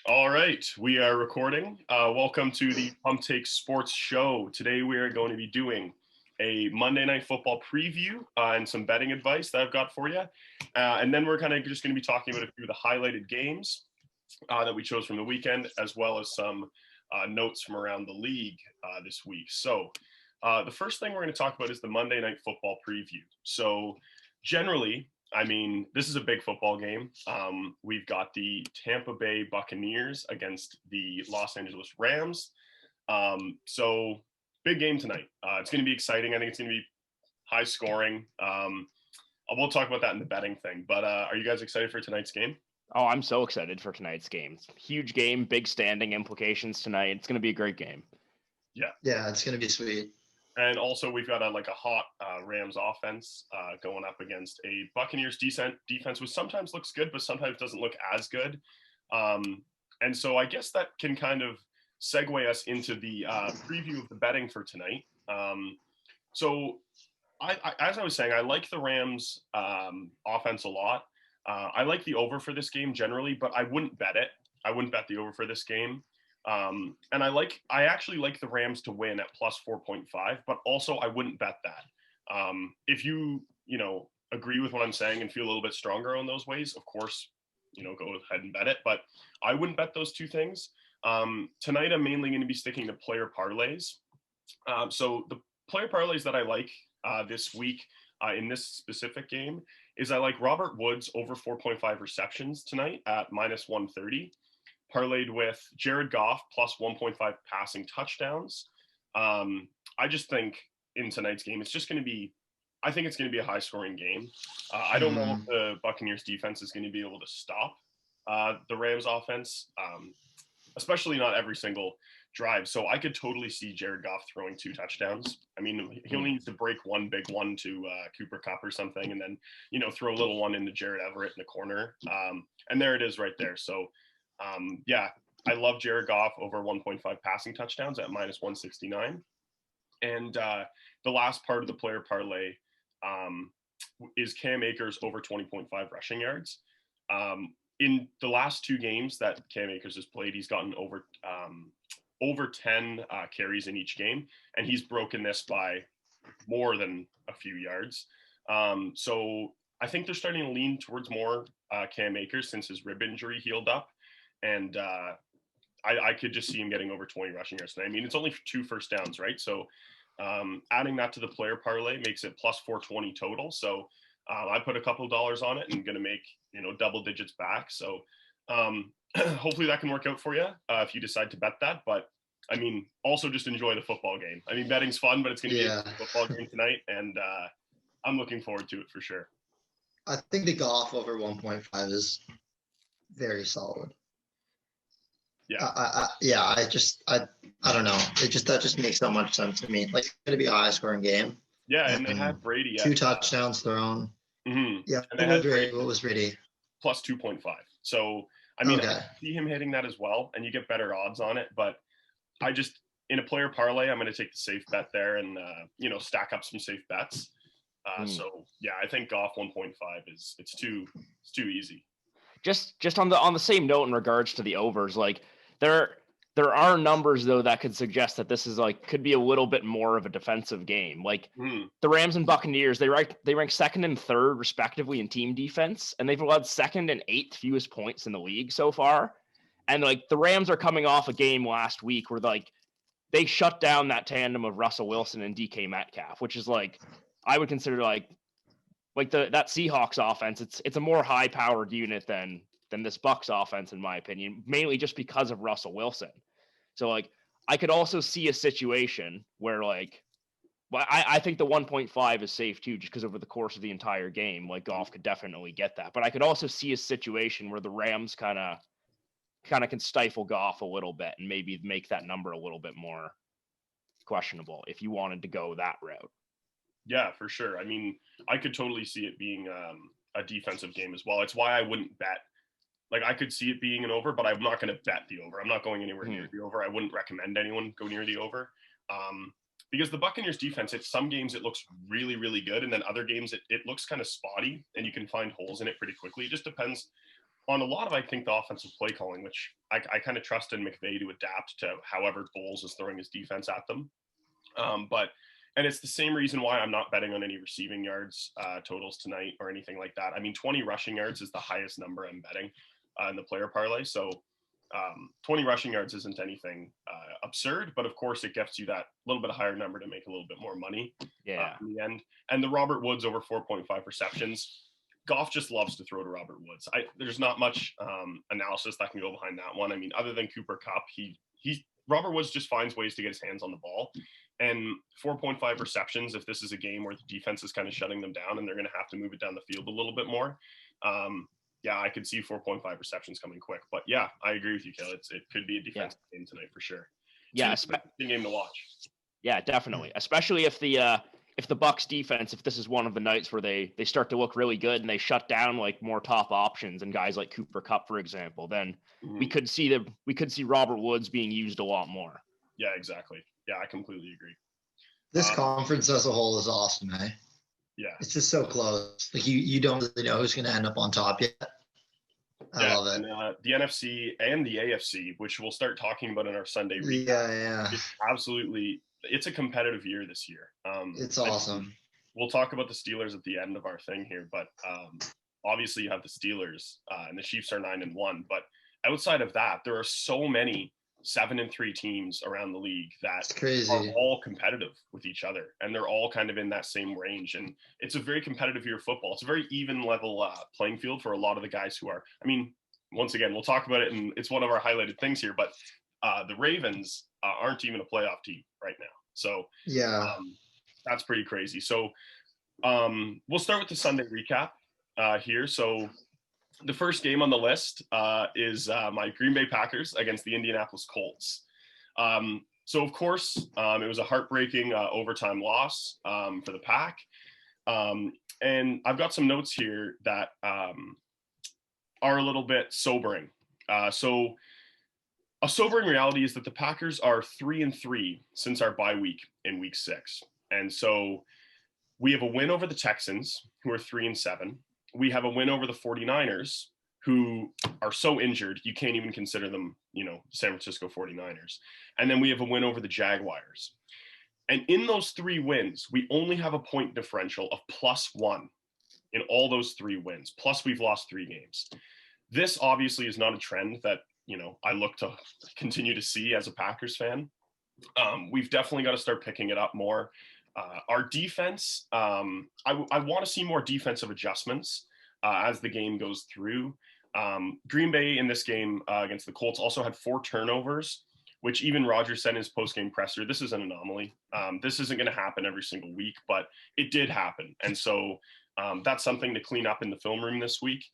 All right, we are recording. Welcome to the Pump Take Sports Show. Today we are going to be doing a Monday Night Football preview and some betting advice that I've got for you. And then we're kind of just going to be talking about a few of the highlighted games that we chose from the weekend, as well as some notes from around the league this week. So the first thing we're going to talk about is the Monday Night Football preview. So generally, this is a big football game. We've got the Tampa Bay Buccaneers against the Los Angeles Rams. So big game tonight. It's going to be exciting. I think it's going to be high scoring. We'll talk about that in the betting thing. But are you guys excited for tonight's game? Oh, I'm so excited for tonight's game. Huge game, big standing implications tonight. It's going to be a great game. Yeah, it's going to be sweet. And also, we've got a hot Rams offense going up against a Buccaneers defense, which sometimes looks good, but sometimes doesn't look as good. And so I guess that can kind of segue us into the preview of the betting for tonight. So as I was saying, I like the Rams offense a lot. I like the over for this game generally, but I wouldn't bet it. I wouldn't bet the over for this game. And I actually like the Rams to win at plus 4.5, but also I wouldn't bet that. If you agree with what I'm saying and feel a little bit stronger on those ways, of course, go ahead and bet it, but I wouldn't bet those two things. Tonight, I'm mainly going to be sticking to player parlays. So the player parlays that I like this week in this specific game is I like Robert Woods over 4.5 receptions tonight at minus 130. Parlayed with Jared Goff plus 1.5 passing touchdowns. I just think in tonight's game, it's going to be a high scoring game. I don't know if the Buccaneers defense is going to be able to stop the Rams offense, especially not every single drive. So I could totally see Jared Goff throwing 2 touchdowns. I mean, he only needs to break one big one to Cooper Kupp or something, and then, throw a little one into Jared Everett in the corner. And there it is right there. So, I love Jared Goff over 1.5 passing touchdowns at minus 169. And the last part of the player parlay is Cam Akers over 20.5 rushing yards. In the last 2 games that Cam Akers has played, he's gotten over 10 carries in each game, and he's broken this by more than a few yards. So I think they're starting to lean towards more Cam Akers since his rib injury healed up. And I could just see him getting over 20 rushing yards tonight. I mean, it's only 2 first downs, right? So adding that to the player parlay makes it plus 420 total. So I put a couple of dollars on it and going to make, double digits back. So hopefully that can work out for you if you decide to bet that. But I mean, also just enjoy the football game. I mean, betting's fun, but it's going to be a football game tonight. And I'm looking forward to it for sure. I think the Goff over 1.5 is very solid. Yeah. I don't know. That just makes so much sense to me. Like, it's going to be a high scoring game. Yeah. And they had Brady 2 touchdowns thrown. Mm-hmm. Yeah. What was Brady? Plus 2.5. So, I mean, I see him hitting that as well, and you get better odds on it. But in a player parlay, I'm going to take the safe bet there and, stack up some safe bets. So, yeah, I think Goff 1.5 it's too easy. Just on the same note in regards to the overs, like there are numbers though that could suggest that this is could be a little bit more of a defensive game. Like the Rams and Buccaneers, they rank second and third respectively in team defense, and they've allowed second and 8th fewest points in the league so far. And the Rams are coming off a game last week where they shut down that tandem of Russell Wilson and DK Metcalf, which is I would consider that Seahawks offense. It's a more high powered unit than this Bucs offense, in my opinion, mainly just because of Russell Wilson. So I could also see a situation where I think the 1.5 is safe too, just because over the course of the entire game, Goff could definitely get that. But I could also see a situation where the Rams kind of can stifle Goff a little bit and maybe make that number a little bit more questionable if you wanted to go that route. Yeah, for sure. I mean, I could totally see it being a defensive game as well. It's why I wouldn't bet. I could see it being an over, but I'm not going to bet the over. I'm not going anywhere near the over. I wouldn't recommend anyone go near the over. Because the Buccaneers defense, some games it looks really, really good. And then other games it looks kind of spotty and you can find holes in it pretty quickly. It just depends on a lot of, I think, the offensive play calling, which I kind of trust in McVay to adapt to however Bowles is throwing his defense at them. And it's the same reason why I'm not betting on any receiving yards totals tonight or anything like that. I mean, 20 rushing yards is the highest number I'm betting in the player parlay. So 20 rushing yards isn't anything absurd, but of course it gets you that little bit higher number to make a little bit more money in the end. And the Robert Woods over 4.5 receptions. Goff just loves to throw to Robert Woods. There's not much analysis that can go behind that one. I mean, other than Cooper Kupp, Robert Woods just finds ways to get his hands on the ball. And 4.5 receptions, if this is a game where the defense is kind of shutting them down and they're going to have to move it down the field a little bit more, I could see 4.5 receptions coming quick. But yeah, I agree with you, Kale. It could be a defensive game tonight for sure. Yeah, it's a game to watch. Yeah, definitely. Especially if the Bucs defense, if this is one of the nights where they start to look really good and they shut down like more top options and guys like Cooper Kupp, for example, then we could see Robert Woods being used a lot more. Yeah, exactly. Yeah, I completely agree. This conference as a whole is awesome, eh? Yeah. It's just so close. Like you don't really know who's going to end up on top yet. I love it. And, the NFC and the AFC, which we'll start talking about in our Sunday recap. Yeah. It's a competitive year this year. It's awesome. We'll talk about the Steelers at the end of our thing here, but obviously you have the Steelers and the Chiefs are 9-1. But outside of that, there are so many 7-3 teams around the league that are all competitive with each other, and they're all kind of in that same range. And it's a very competitive year of football. It's a very even level playing field for a lot of the guys who are. I mean, once again, we'll talk about it, and it's one of our highlighted things here. But the Ravens aren't even a playoff team right now, so that's pretty crazy. So we'll start with the Sunday recap here. So the first game on the list is my Green Bay Packers against the Indianapolis Colts. So, of course, it was a heartbreaking overtime loss for the Pack. And I've got some notes here that are a little bit sobering. So a sobering reality is that the Packers are 3-3 since our bye week in week 6. And so we have a win over the Texans, who are 3-7. We have a win over the 49ers, who are so injured, you can't even consider them, San Francisco 49ers. And then we have a win over the Jaguars. And in those 3 wins, we only have a point differential of +1 in all those 3 wins. Plus, we've lost 3 games. This obviously is not a trend that, I look to continue to see as a Packers fan. We've definitely got to start picking it up more. Our defense, I want to see more defensive adjustments as the game goes through. Green Bay in this game against the Colts also had 4 turnovers, which even Rodgers said in his post-game presser, this is an anomaly. This isn't going to happen every single week, but it did happen. And so that's something to clean up in the film room this week.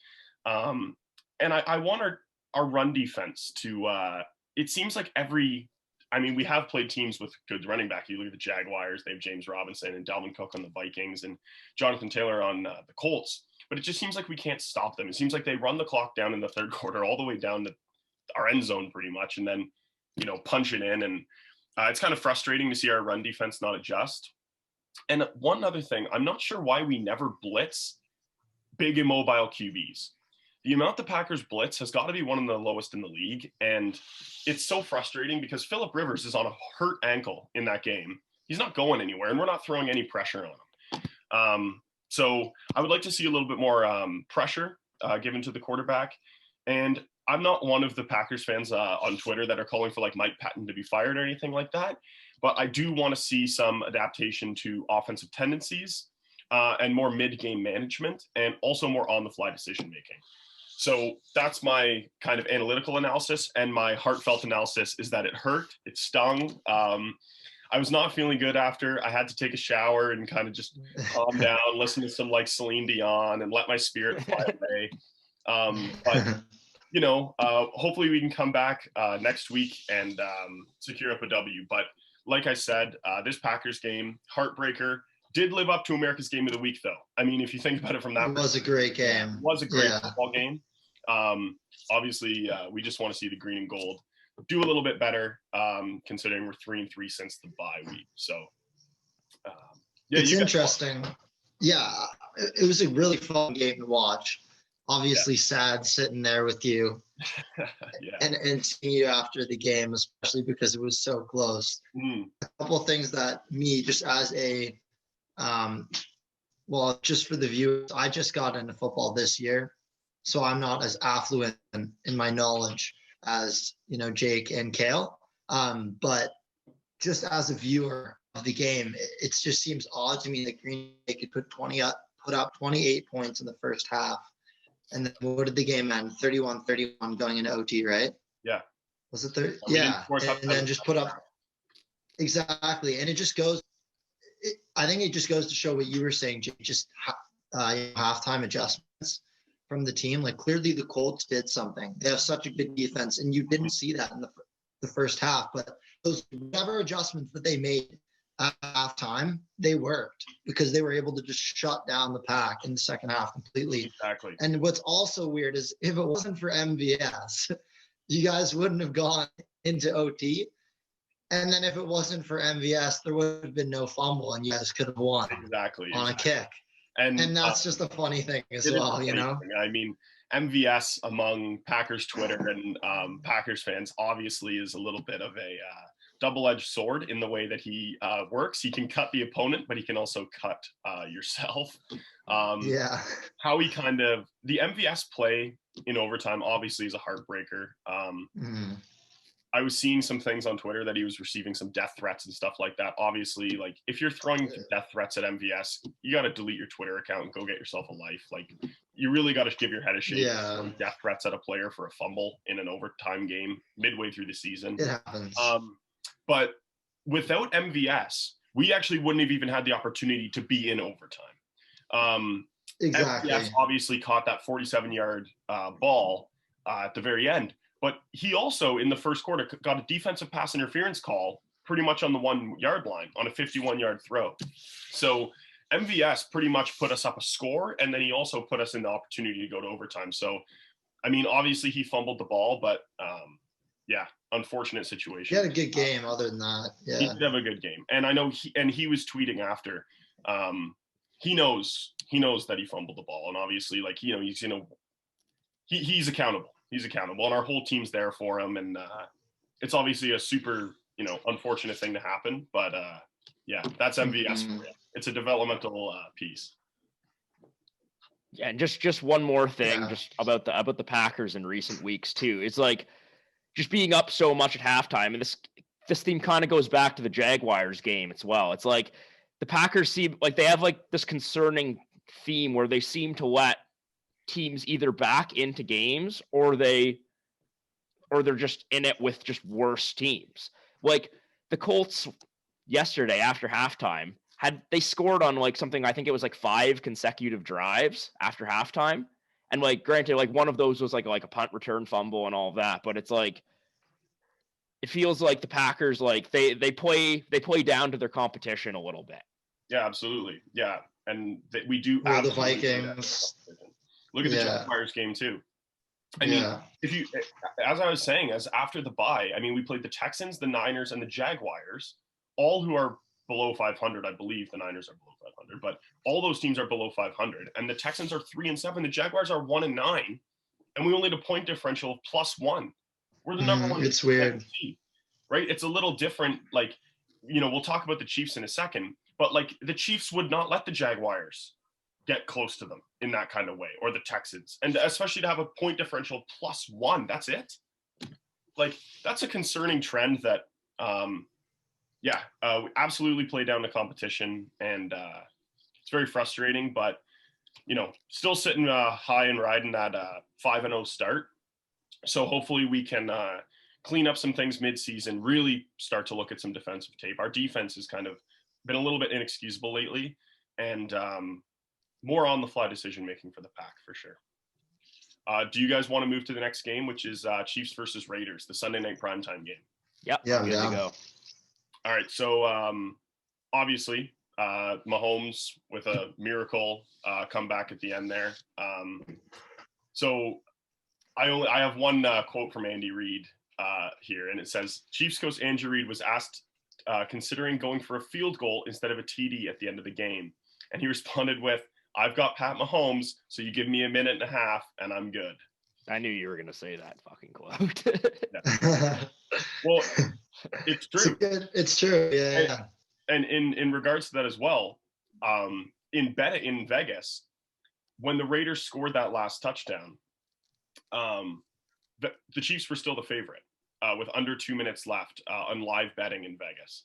And I want our run defense to it seems like we have played teams with good running back. You look at the Jaguars, they have James Robinson and Dalvin Cook on the Vikings and Jonathan Taylor on the Colts. But it just seems like we can't stop them. It seems like they run the clock down in the third quarter all the way down to our end zone pretty much, and then, punch it in. And it's kind of frustrating to see our run defense not adjust. And one other thing, I'm not sure why we never blitz big immobile QBs. The amount the Packers blitz has got to be one of the lowest in the league. And it's so frustrating because Phillip Rivers is on a hurt ankle in that game. He's not going anywhere, and we're not throwing any pressure on him. So I would like to see a little bit more pressure given to the quarterback. And I'm not one of the Packers fans on Twitter that are calling for like Mike Patton to be fired or anything like that. But I do want to see some adaptation to offensive tendencies and more mid-game management and also more on-the-fly decision-making. So that's my kind of analytical analysis, and my heartfelt analysis is that it hurt. It stung. I was not feeling good after. I had to take a shower and kind of just calm down, listen to some like Celine Dion and let my spirit fly away. But, hopefully we can come back next week and secure up a W. But like I said, this Packers game, heartbreaker, did live up to America's Game of the Week, though. I mean, if you think about it from that perspective. It was a great game. It was a great football game. Obviously, we just want to see the green and gold do a little bit better, considering we're 3-3 since the bye week. So, it's interesting. Yeah, it was a really fun game to watch. obviously sad sitting there with you and seeing you after the game, especially because it was so close. A couple of things that me, just as a, just for the viewers, I just got into football this year, so I'm not as affluent in my knowledge as, Jake and Kale. But just as a viewer of the game, it just seems odd to me that Green Bay could put up 28 points in the first half. And then what did the game end? 31-31 going into OT, right? Yeah. Was it 30? Yeah. And then just put up. Exactly. And it just goes, I think it just goes to show what you were saying, Jake, just halftime adjustments from the team. Like, clearly the Colts did something. They have such a good defense, and you didn't see that in the first half. But those whatever adjustments that they made at halftime, they worked because they were able to just shut down the pack in the second half completely. Exactly. And what's also weird is if it wasn't for MVS, you guys wouldn't have gone into OT. And then if it wasn't for MVS, there would have been no fumble and you guys could have won on a kick. And that's just a funny thing as well, I mean, MVS among Packers Twitter and Packers fans obviously is a little bit of a double-edged sword in the way that he works. He can cut the opponent, but he can also cut yourself. How he the MVS play in overtime obviously is a heartbreaker. I was seeing some things on Twitter that he was receiving some death threats and stuff like that. Obviously, like, if you're throwing death threats at MVS, you got to delete your Twitter account and go get yourself a life. Like, you really got to give your head a shake. Death threats at a player for a fumble in an overtime game midway through the season. It happens. But without MVS, we actually wouldn't have even had the opportunity to be in overtime. Exactly. MVS obviously caught that 47-yard ball at the very end. But he also, in the first quarter, got a defensive pass interference call pretty much on the 1-yard line on a 51-yard throw. So MVS pretty much put us up a score, and then he also put us in the opportunity to go to overtime. So, I mean, obviously he fumbled the ball, but unfortunate situation. He had a good game other than that. Yeah. He did have a good game. And I know he was tweeting after. He knows that he fumbled the ball. And obviously, like, he's accountable. He's accountable, and our whole team's there for him. And it's obviously a super, unfortunate thing to happen. But that's MVS. It's a developmental piece. Yeah, and just one more thing, just about the Packers in recent weeks too. It's like just being up so much at halftime, and this theme kind of goes back to the Jaguars game as well. It's like the Packers seem like they have like this concerning theme where they seem to let teams either back into games or they're just in it with just worse teams. Like the Colts yesterday after halftime they scored on like something, I think it was like 5 consecutive drives after halftime. And like, granted, like one of those was like a punt return fumble and all of that, but it's like, it feels like the Packers, like they play down to their competition a little bit. Yeah, absolutely. Yeah. And we do. The Vikings. Look at the Jaguars game too. I mean, as I was saying, as after the bye, I mean, we played the Texans, the Niners, and the Jaguars, all who are below 500. I believe the Niners are below 500, but all those teams are below 500. And the Texans are 3-7. The Jaguars are 1-9, and we only had a point differential of +1. We're the number one. It's weird, right? It's a little different. Like, we'll talk about the Chiefs in a second, but like the Chiefs would not let the Jaguars get close to them in that kind of way, or the Texans, and especially to have a point differential +1. That's it. Like, that's a concerning trend that, we absolutely play down the competition, and it's very frustrating, but, still sitting high and riding that 5-0 start. So hopefully we can clean up some things mid-season, really start to look at some defensive tape. Our defense has kind of been a little bit inexcusable lately, and more on-the-fly decision-making for the Pack, for sure. Do you guys want to move to the next game, which is Chiefs versus Raiders, the Sunday night primetime game? Yep. Yeah, good to go. All right, so obviously Mahomes with a miracle comeback at the end there. So I have one quote from Andy Reid here, and it says, Chiefs coach Andy Reid was asked considering going for a field goal instead of a TD at the end of the game. And he responded with, I've got Pat Mahomes, so you give me a minute and a half, and I'm good. I knew you were going to say that fucking quote. Well, it's true. It's true. Yeah. And in regards to that as well, in Vegas, when the Raiders scored that last touchdown, the Chiefs were still the favorite with under 2 minutes left on live betting in Vegas.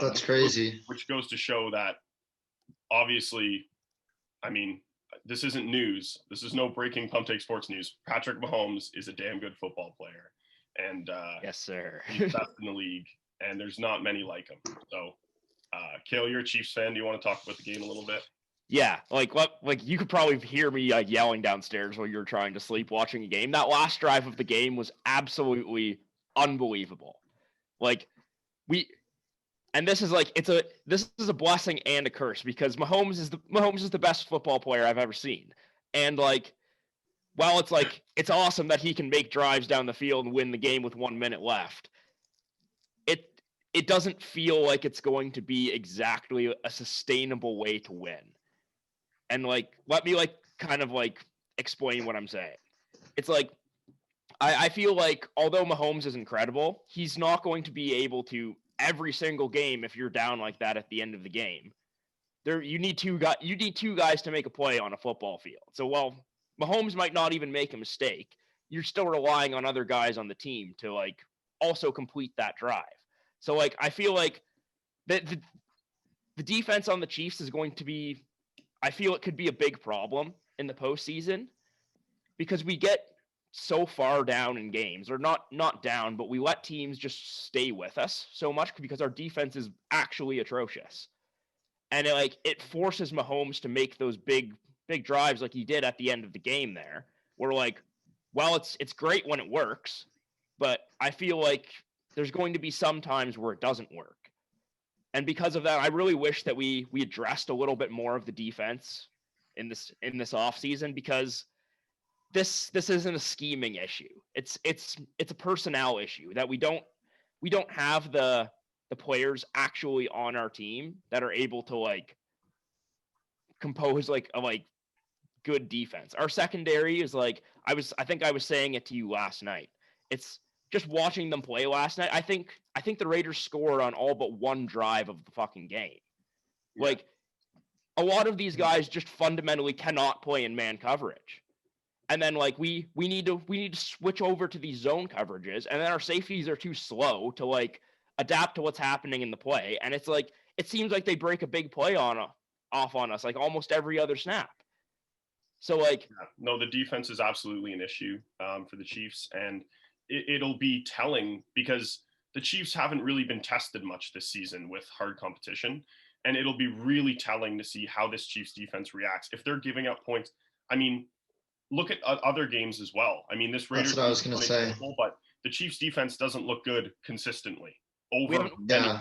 That's crazy. Which goes to show that, obviously, I mean, this isn't news. This is no breaking Pump Take Sports news. Patrick Mahomes is a damn good football player. And yes, sir. He's best in the league, and there's not many like him. So, Kale, you're a Chiefs fan. Do you want to talk about the game a little bit? Yeah, like you could probably hear me yelling downstairs while you were trying to sleep watching a game. That last drive of the game was absolutely unbelievable. And this is a blessing and a curse, because Mahomes is the best football player I've ever seen. And while it's awesome that he can make drives down the field and win the game with 1 minute left, it doesn't feel like it's going to be exactly a sustainable way to win. And let me explain what I'm saying. It's I feel like although Mahomes is incredible, he's not going to be able to every single game if you're down like that at the end of the game. You need two guys to make a play on a football field. So while Mahomes might not even make a mistake, you're still relying on other guys on the team to also complete that drive. So I feel like the defense on the Chiefs is going to be, I feel it could be a big problem in the postseason, because we get so far down in games, or not down, but we let teams just stay with us so much because our defense is actually atrocious. And it forces Mahomes to make those big drives like he did at the end of the game there, where well, it's great when it works, but I feel like there's going to be some times where it doesn't work. And because of that, I really wish that we addressed a little bit more of the defense in this offseason, because this isn't a scheming issue. It's a personnel issue that we don't have the players actually on our team that are able to compose a good defense. Our secondary is I think I was saying it to you last night. It's just watching them play last night. I think the Raiders scored on all but one drive of the fucking game. Yeah. A lot of these guys just fundamentally cannot play in man coverage. And then we need to switch over to these zone coverages, and then our safeties are too slow to adapt to what's happening in the play. And it's it seems like they break a big play off on us almost every other snap. So no, the defense is absolutely an issue for the Chiefs, and it'll be telling because the Chiefs haven't really been tested much this season with hard competition, and it'll be really telling to see how this Chiefs defense reacts. If they're giving up points, I mean, look at other games as well. I mean, this Raiders. That's what I was going to say. But the Chiefs defense doesn't look good consistently over. Yeah.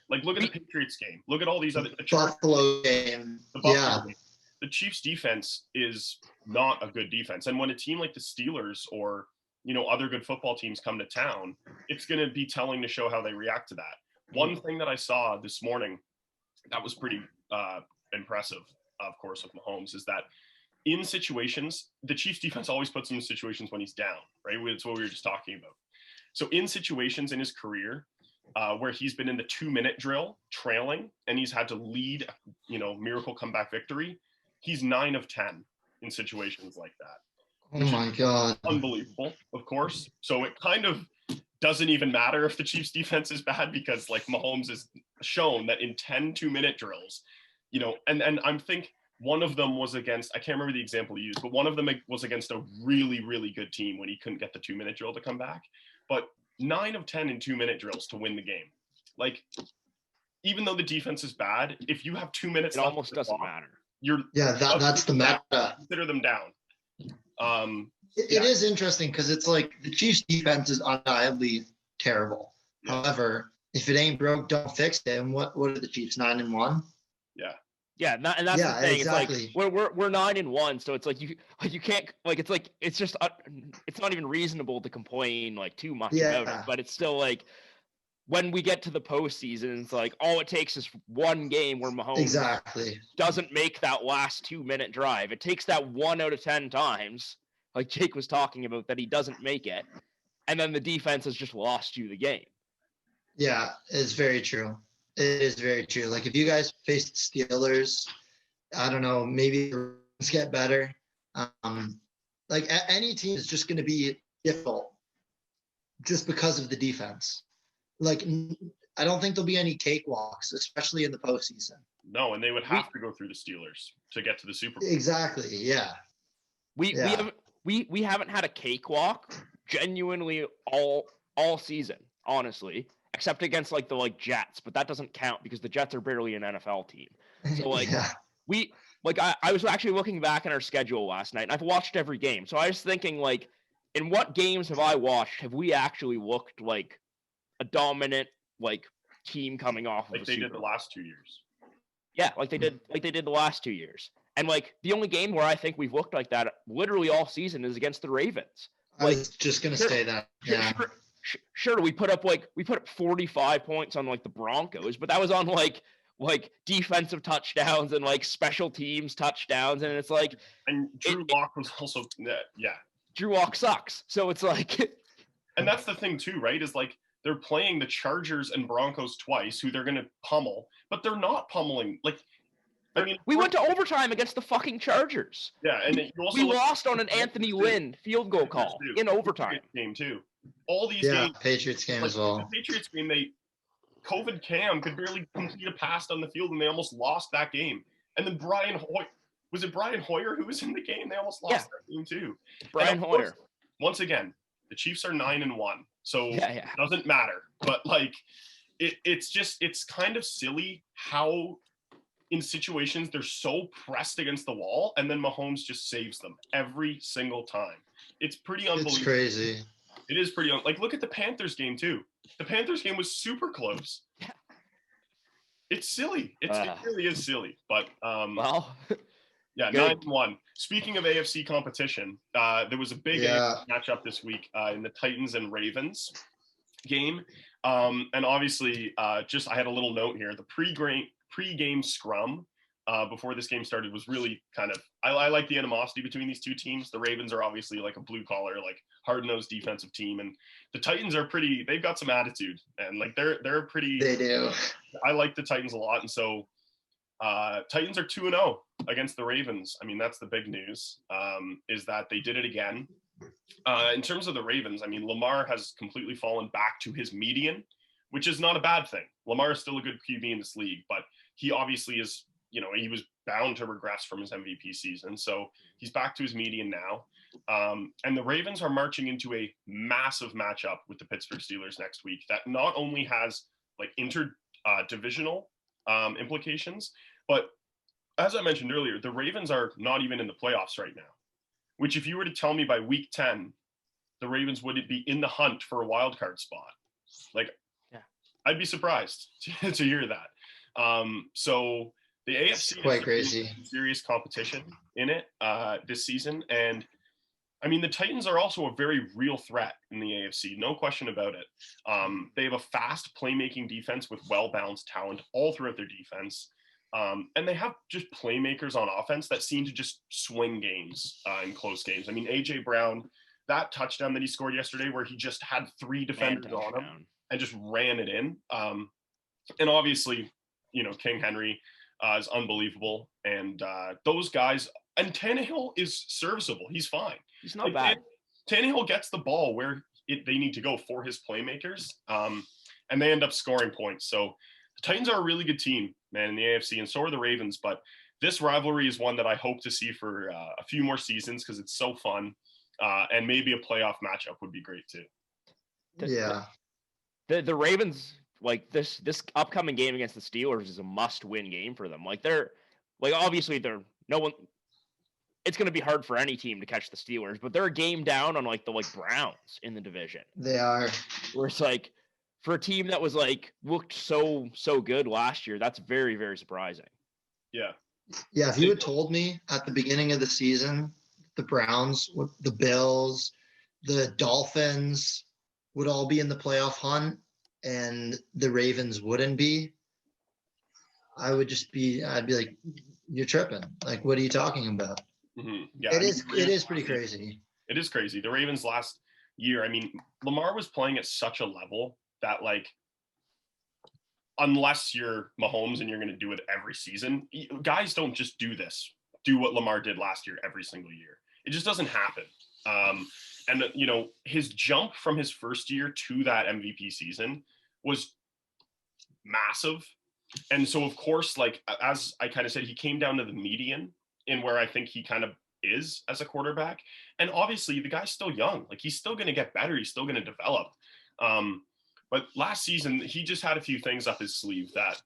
Look at the Patriots game. Look at all these other. Buffalo game. The Buffalo game. The Chiefs defense is not a good defense. And when a team like the Steelers or, other good football teams come to town, it's going to be telling to show how they react to that. One thing that I saw this morning that was pretty impressive, of course, with Mahomes, is that in situations, the Chiefs defense always puts him in situations when he's down, right? That's what we were just talking about. So in situations in his career where he's been in the 2 minute drill trailing and he's had to lead, miracle comeback victory, he's 9 of 10 in situations like that. Oh my God. Unbelievable, of course. So it kind of doesn't even matter if the Chiefs defense is bad, because Mahomes has shown that in 10 2-minute drills, and I'm think one of them was against, I can't remember the example he used, but one of them was against a really, really good team when he couldn't get the 2-minute drill to come back. But 9 of 10 in 2-minute drills to win the game. Even though the defense is bad, if you have 2 minutes, it almost doesn't matter. That's the meta. Consider them down. It is interesting because it's the Chiefs defense is undeniably terrible. Yeah. However, if it ain't broke, don't fix it. And what are the Chiefs, 9-1? Yeah. Yeah, and that's the thing. Exactly. It's we're 9-1, so it's you can't it's just it's not even reasonable to complain too much about it. But it's still when we get to the postseason, it's like all it takes is one game where Mahomes doesn't make that last 2-minute drive. It takes that 1 out of 10 times, like Jake was talking about, that he doesn't make it, and then the defense has just lost you the game. Yeah, it's very true. It is very true. Like if you guys face the Steelers, I don't know, maybe the Rams get better. Like any team is just going to be difficult just because of the defense. Like I don't think there'll be any cakewalks, especially in the postseason. No, and they would have to go through the Steelers to get to the Super Bowl. Exactly. Yeah. We haven't had a cakewalk genuinely all season, honestly, except against like the Jets, but that doesn't count because the Jets are barely an NFL team. So I was actually looking back at our schedule last night, and I've watched every game. So I was thinking, like, in what games have I watched have we actually looked like a dominant team coming off like of they did the last 2 years? Yeah, like they did the last 2 years. And the only game where I think we've looked like that literally all season is against the Ravens. I was just gonna say that. Yeah. Sure, we put up 45 points on the Broncos, but that was on like defensive touchdowns and special teams touchdowns, and it's like, and Drew Lock was also Drew Lock sucks. So it's like, and that's the thing too, right? Is like they're playing the Chargers and Broncos twice, who they're gonna pummel, but they're not pummeling. We went to overtime against the fucking Chargers. Yeah, and we lost on an Anthony Lynn field goal call in overtime. Game too. All these games, Patriots game as well. The Patriots game, COVID Cam could barely complete a pass on the field, and they almost lost that game. And then Brian Hoyer who was in the game? They almost lost that game too. Brian Hoyer. Once again, the Chiefs are 9-1, so it doesn't matter. But it's kind of silly how in situations they're so pressed against the wall, and then Mahomes just saves them every single time. It's pretty unbelievable. It's crazy. It is pretty look at the Panthers game too. The Panthers game was super close. Yeah. It's silly. It really is silly. But well, yeah, 9-1. Speaking of AFC competition, there was a big AFC matchup this week in the Titans and Ravens game. And obviously, I had a little note here. The pre-game scrum before this game started was really kind of, I like the animosity between these two teams. The Ravens are obviously like a blue collar, hard-nosed defensive team, and the Titans are they've got some attitude, and they're pretty. They do. I like the Titans a lot, and so Titans are 2-0 against the Ravens. I mean, that's the big news, is that they did it again. In terms of the Ravens, I mean, Lamar has completely fallen back to his median, which is not a bad thing. Lamar is still a good QB in this league, but he obviously is, he was bound to regress from his MVP season. So he's back to his median now. And the Ravens are marching into a massive matchup with the Pittsburgh Steelers next week that not only has interdivisional implications, but as I mentioned earlier, the Ravens are not even in the playoffs right now, which if you were to tell me by week 10, the Ravens wouldn't be in the hunt for a wild card spot, I'd be surprised to hear that. So the AFC quite crazy. Serious competition in it this season. And I mean, the Titans are also a very real threat in the AFC, no question about it. They have a fast playmaking defense with well-balanced talent all throughout their defense. And they have just playmakers on offense that seem to just swing games in close games. I mean, A.J. Brown, that touchdown that he scored yesterday where he just had 3 defenders on him and just ran it in. And obviously, King Henry is unbelievable. And those guys, and Tannehill is serviceable. He's fine. He's not bad. Tannehill gets the ball where they need to go for his playmakers. And they end up scoring points. So the Titans are a really good team, man, in the AFC, and so are the Ravens. But this rivalry is one that I hope to see for a few more seasons because it's so fun. And maybe a playoff matchup would be great too. The Ravens, this upcoming game against the Steelers is a must-win game for them. Obviously it's going to be hard for any team to catch the Steelers, but they're a game down on the Browns in the division. They are. Where it's for a team that was looked so good last year, that's very, very surprising. Yeah. Yeah. If you had told me at the beginning of the season, the Browns, the Bills, the Dolphins would all be in the playoff hunt, and the Ravens wouldn't be, I'd be like, you're tripping. Like, what are you talking about? Mm-hmm. Yeah, it is pretty crazy. It is crazy. The Ravens last year, I mean, Lamar was playing at such a level that, like, unless you're Mahomes and you're going to do it every season, guys don't just do what Lamar did last year every single year. It just doesn't happen. And, you know, his jump from his first year to that MVP season was massive. And so, of course, like, as I kind of said, he came down to the median in where I think he kind of is as a quarterback. And obviously, the guy's still young. Like, he's still going to get better. He's still going to develop. But last season, he just had a few things up his sleeve that,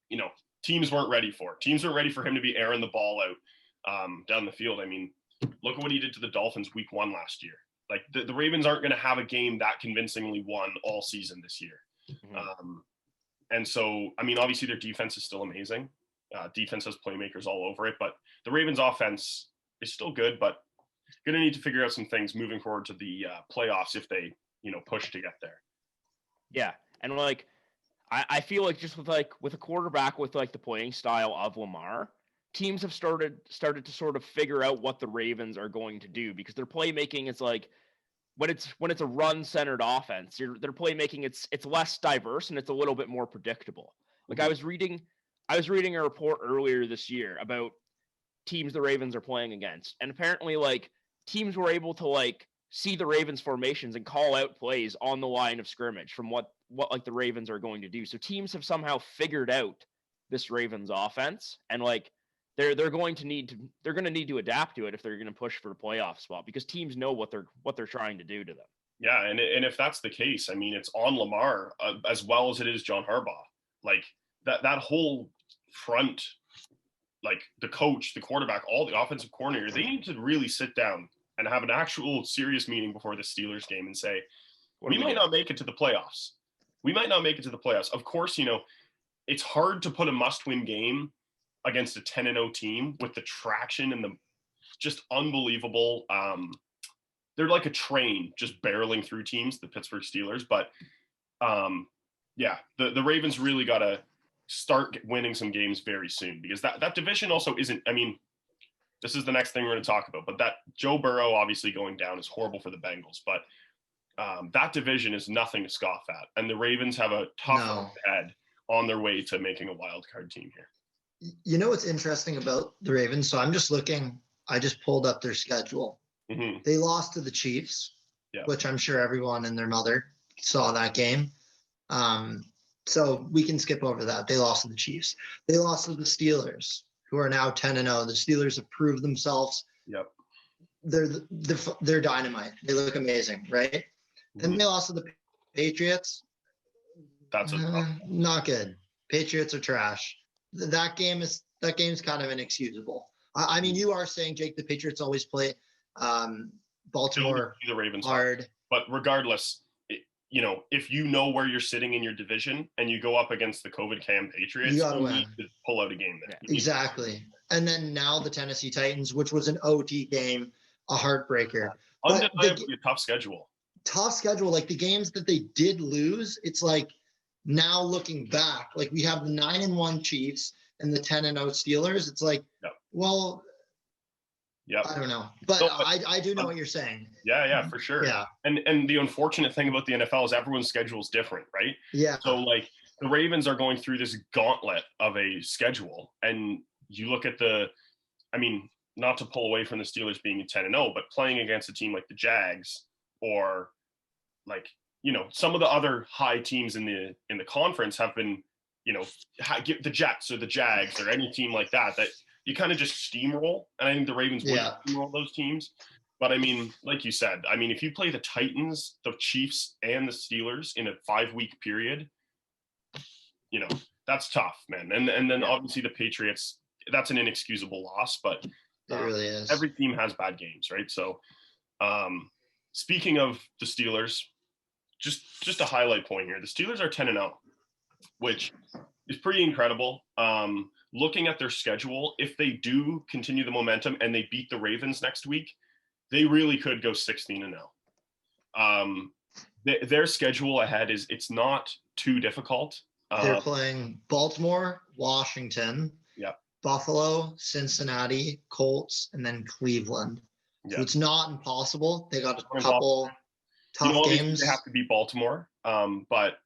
you know, teams weren't ready for. Teams weren't ready for him to be airing the ball out down the field. I mean, look at what he did to the Dolphins week 1 last year. Like, the Ravens aren't going to have a game that convincingly won all season this year. Mm-hmm. And so, I mean, obviously their defense is still amazing. Defense has playmakers all over it, but the Ravens offense is still good, but going to need to figure out some things moving forward to the playoffs if they, you know, push to get there. Yeah. And like, I feel like just with a quarterback with like the playing style of Lamar, teams have started to sort of figure out what the Ravens are going to do, because their playmaking is like, when it's a run-centered offense, their playmaking, it's less diverse and it's a little bit more predictable. Like, I was reading a report earlier this year about teams the Ravens are playing against, and apparently, like, teams were able to, like, see the Ravens formations and call out plays on the line of scrimmage from what like the Ravens are going to do. So teams have somehow figured out this Ravens offense, and like, they're going to need to adapt to it if they're going to push for the playoff spot, because teams know what they're trying to do to them. Yeah, and if that's the case, I mean, it's on Lamar as well as it is John Harbaugh. Like, that whole front, like the coach, the quarterback, all the offensive coordinator, they need to really sit down and have an actual serious meeting before the Steelers game and say, we might not make it to the playoffs. We might not make it to the playoffs. Of course, you know, it's hard to put a must-win game against a 10-0 team with the traction and the just unbelievable. They're like a train just barreling through teams, the Pittsburgh Steelers. But yeah, the Ravens really got to start winning some games very soon, because that division also isn't, I mean, this is the next thing we're going to talk about, but that Joe Burrow obviously going down is horrible for the Bengals, but that division is nothing to scoff at. And the Ravens have a tough head on their way to making a wild card team here. You know what's interesting about the Ravens? So I'm just looking, I just pulled up their schedule. Mm-hmm. They lost to the Chiefs, which I'm sure everyone and their mother saw that game. So we can skip over that. They lost to the Chiefs. They lost to the Steelers, who are now 10-0. The Steelers have proved themselves. Yep. They're dynamite. They look amazing, right? Mm-hmm. Then they lost to the Patriots. That's not good. Patriots are trash. That game's kind of inexcusable. I mean, you are saying, Jake, the Patriots always play Baltimore the Ravens hard. But regardless, you know, if you know where you're sitting in your division and you go up against the COVID cam Patriots, you need to pull out a game there. Exactly. And then now the Tennessee Titans, which was an OT game, a heartbreaker. Undeniably a tough schedule. Tough schedule. Like, the games that they did lose, it's like, now looking back, like, we have the 9-1 Chiefs and the 10-0 Steelers. It's like, well, I don't know, but I do know what you're saying. Yeah, for sure. Yeah. And the unfortunate thing about the NFL is everyone's schedule is different, right? Yeah. So, like, the Ravens are going through this gauntlet of a schedule, and you look at I mean, not to pull away from the Steelers being 10-0, but playing against a team like the Jags, or like, you know, some of the other high teams in the conference have been, you know, the Jets or the Jags or any team like that you kind of just steamroll. And I think the Ravens would steamroll those teams. But I mean, like you said, I mean, if you play the Titans, the Chiefs, and the Steelers in a 5-week period, you know, that's tough, man. And then obviously the Patriots, that's an inexcusable loss, but it really is. Every team has bad games, right? So speaking of the Steelers, just a highlight point here. The Steelers are 10-0, which is pretty incredible. Looking at their schedule, if they do continue the momentum and they beat the Ravens next week, they really could go 16-0. their schedule ahead it's not too difficult. They're playing Baltimore, Washington, Buffalo, Cincinnati, Colts, and then Cleveland. So it's not impossible. They got a couple tough games. They have to beat Baltimore, but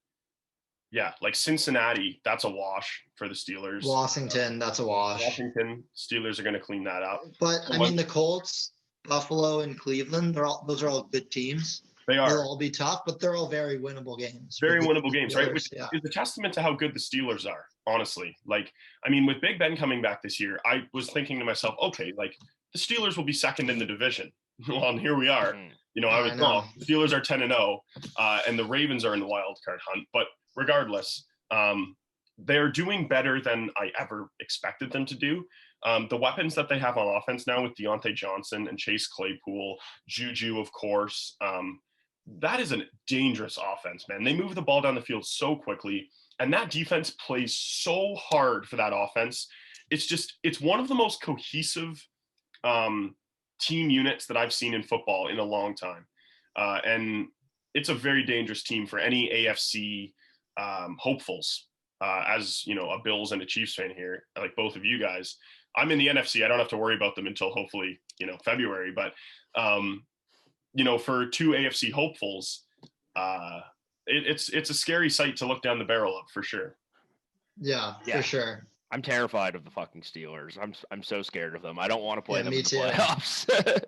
like Cincinnati, that's a wash for the Steelers. Washington, that's a wash. Washington, Steelers are going to clean that up. But I mean, the Colts, Buffalo, and Cleveland, those are all good teams. They are. They'll all be tough, but they're all very winnable games. Very winnable games, right? Which is a testament to how good the Steelers are, honestly. Like, I mean, with Big Ben coming back this year, I was thinking to myself, okay, like the Steelers will be second in the division. Well, and here we are. I was wrong. The Steelers are 10-0, and the Ravens are in the wild card hunt. But regardless, they're doing better than I ever expected them to do. The weapons that they have on offense now with Deontay Johnson and Chase Claypool, Juju, of course, that is a dangerous offense, man. They move the ball down the field so quickly, and that defense plays so hard for that offense. It's one of the most cohesive team units that I've seen in football in a long time. And it's a very dangerous team for any AFC hopefuls. As a Bills and a Chiefs fan here, like both of you guys, I'm in the NFC. I don't have to worry about them until hopefully, February. But, for two AFC hopefuls, it's a scary sight to look down the barrel of, for sure. Yeah, for sure. I'm terrified of the fucking Steelers. I'm so scared of them. I don't want to play them in the too. playoffs.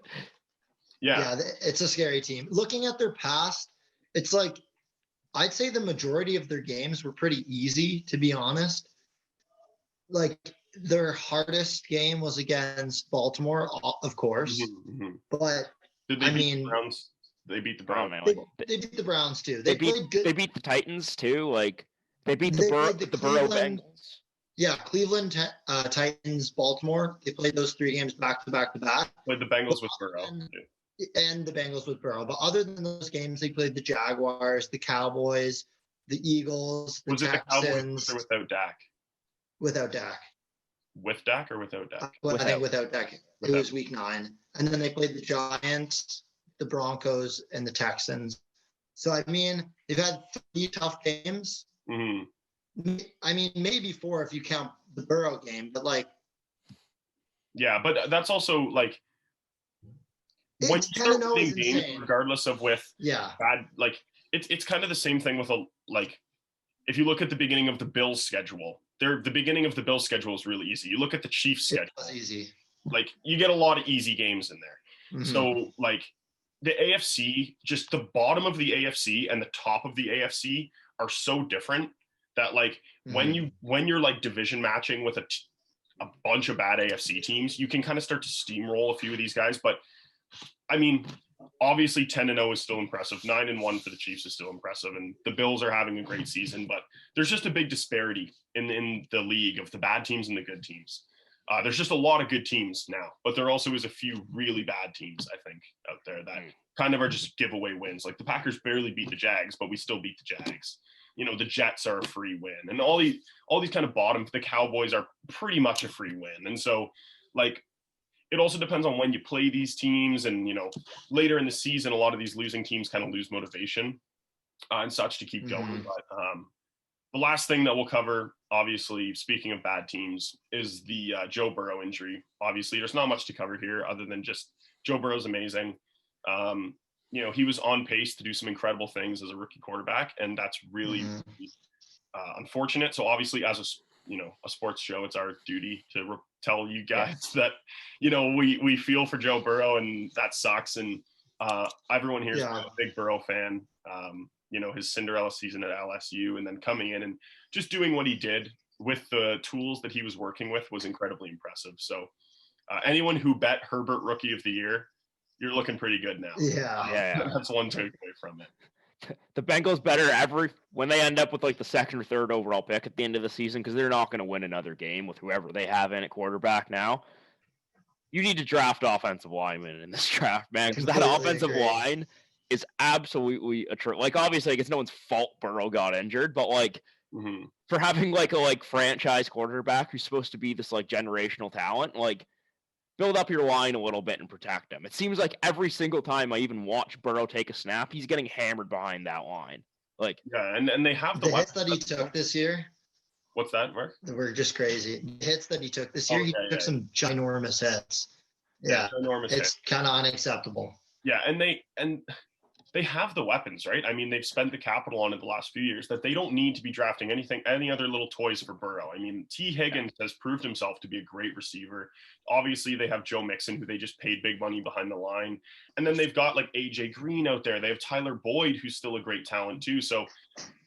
Yeah, it's a scary team. Looking at their past, it's like I'd say the majority of their games were pretty easy, to be honest. Like their hardest game was against Baltimore, of course. Mm-hmm. But did they beat the Browns? They beat the Browns. They beat the Browns too. They beat the Titans too. Like they beat the Burrow Bengals. Yeah, Cleveland, Titans, Baltimore. They played those three games back to back to back. Played the Bengals with Burrow. And the Bengals with Burrow. But other than those games, they played the Jaguars, the Cowboys, the Eagles, the Texans. Was it the Cowboys or without Dak? Without Dak. With Dak or without Dak? I think without Dak. It was week 9. And then they played the Giants, the Broncos, and the Texans. So, I mean, they've had 3 tough games. Mm-hmm. I mean, maybe 4 if you count the Burrow game, but like. Yeah, but that's also like. When you start playing games, regardless of bad, like it's kind of the same thing with if you look at the beginning of the Bills schedule, the beginning of the Bills schedule is really easy. You look at the Chiefs schedule, it's easy. Like you get a lot of easy games in there. Mm-hmm. So like the AFC, just the bottom of the AFC and the top of the AFC are so different that like when you're like division matching with a bunch of bad AFC teams, you can kind of start to steamroll a few of these guys, but. I mean, obviously 10-0 is still impressive. 9-1 for the Chiefs is still impressive. And the Bills are having a great season, but there's just a big disparity in the league of the bad teams and the good teams. There's just a lot of good teams now, but there also is a few really bad teams, I think, out there that kind of are just giveaway wins. Like the Packers barely beat the Jags, but we still beat the Jags. The Jets are a free win. And all these kind of the Cowboys are pretty much a free win. And so, like, it also depends on when you play these teams and, later in the season, a lot of these losing teams kind of lose motivation and such to keep going. But the last thing that we'll cover, obviously, speaking of bad teams, is the Joe Burrow injury. Obviously, there's not much to cover here other than just Joe Burrow's amazing. He was on pace to do some incredible things as a rookie quarterback, and that's really unfortunate. So obviously, as a sports show, it's our duty to tell you guys that, we feel for Joe Burrow, and that sucks. And everyone here is a big Burrow fan. His Cinderella season at LSU and then coming in and just doing what he did with the tools that he was working with was incredibly impressive. So anyone who bet Herbert Rookie of the Year, you're looking pretty good now. Yeah. That's one takeaway from it. The Bengals better when they end up with like the 2nd or 3rd overall pick at the end of the season, because they're not going to win another game with whoever they have in at quarterback now. You need to draft offensive linemen in this draft, man, because that offensive line is absolutely like obviously it's no one's fault Burrow got injured, but like for having like a franchise quarterback who's supposed to be this like generational talent, like build up your line a little bit and protect him. It seems like every single time I even watch Burrow take a snap, he's getting hammered behind that line. Like, yeah, and they have the hits that he took this year. What's that, Mark? We're just crazy. The hits that he took this year, he took some ginormous hits. Yeah, ginormous it's kind of unacceptable. Yeah, and they have the weapons, right? I mean, they've spent the capital on it the last few years that they don't need to be drafting any other little toys for Burrow. I mean, T. Higgins has proved himself to be a great receiver. Obviously, they have Joe Mixon, who they just paid big money behind the line. And then they've got like AJ Green out there. They have Tyler Boyd, who's still a great talent too. So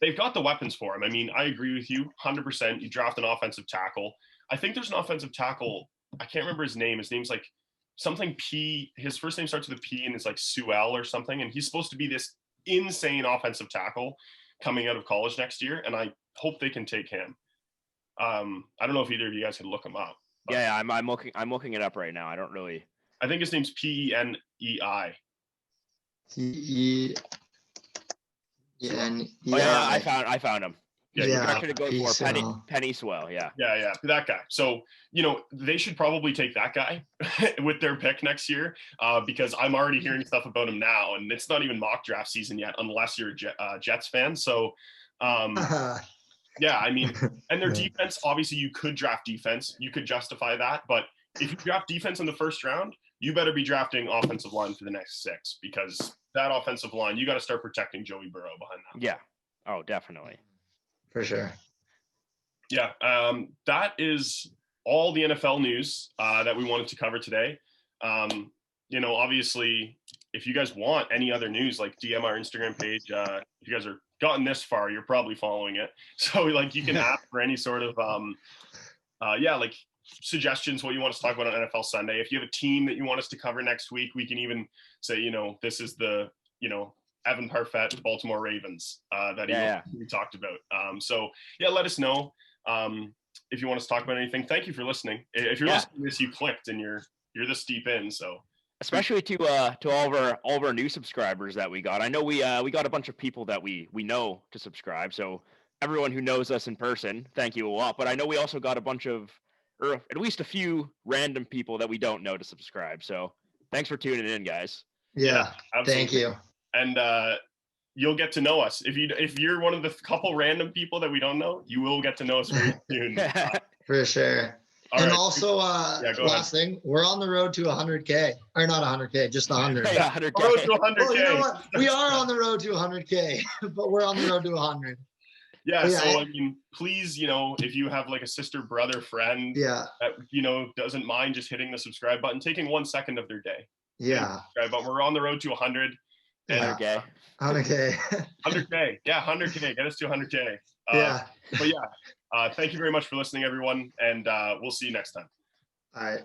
they've got the weapons for him. I mean, I agree with you 100%. You draft an offensive tackle. I think there's an offensive tackle. I can't remember his name. His name's like something P. His first name starts with a P and it's like Sewell or something. And he's supposed to be this insane offensive tackle coming out of college next year. And I hope they can take him. I don't know if either of you guys can look him up. Yeah, I'm looking it up right now. I don't really. I think his name's Penei. Yeah, I found him. Yeah, to go for Penei Sewell. Yeah, that guy. So they should probably take that guy with their pick next year because I'm already hearing stuff about him now, and it's not even mock draft season yet, unless you're a Jets fan. So, yeah, I mean, and their defense. Obviously, you could draft defense. You could justify that, but if you draft defense in the first round, you better be drafting offensive line for the next 6 because that offensive line, you got to start protecting Joey Burrow behind that. Yeah. Oh, definitely. For sure. Yeah. That is all the NFL news that we wanted to cover today. Obviously, if you guys want any other news, like DM our Instagram page. If you guys are gotten this far, you're probably following it. So like you can ask for any sort of, like suggestions, what you want us to talk about on NFL Sunday. If you have a team that you want us to cover next week, we can even say, this is the, Evan Parfait, Baltimore Ravens we talked about. Let us know if you want us to talk about anything. Thank you for listening. If you're listening to this, you clicked and you're this deep in. So especially to all of our new subscribers that we got. I know we got a bunch of people that we know to subscribe. So everyone who knows us in person, thank you a lot. But I know we also got a bunch of, or at least a few random people that we don't know to subscribe. So thanks for tuning in, guys. Yeah, thank you. And you'll get to know us. If you're one of the couple random people that we don't know, you will get to know us very soon. For sure. And also, last thing, we're on the road to 100K. Or not 100K, just 100. Yeah, 100K. Road to 100K. Well, you know what? We are on the road to 100K, but we're on the road to 100. Yeah, so I mean, please, if you have like a sister, brother, friend that, doesn't mind just hitting the subscribe button, taking 1 second of their day. Yeah. But we're on the road to 100. 100K. 100K. 100K. Yeah, 100K. Get us to 100K. But thank you very much for listening, everyone. And we'll see you next time. All right.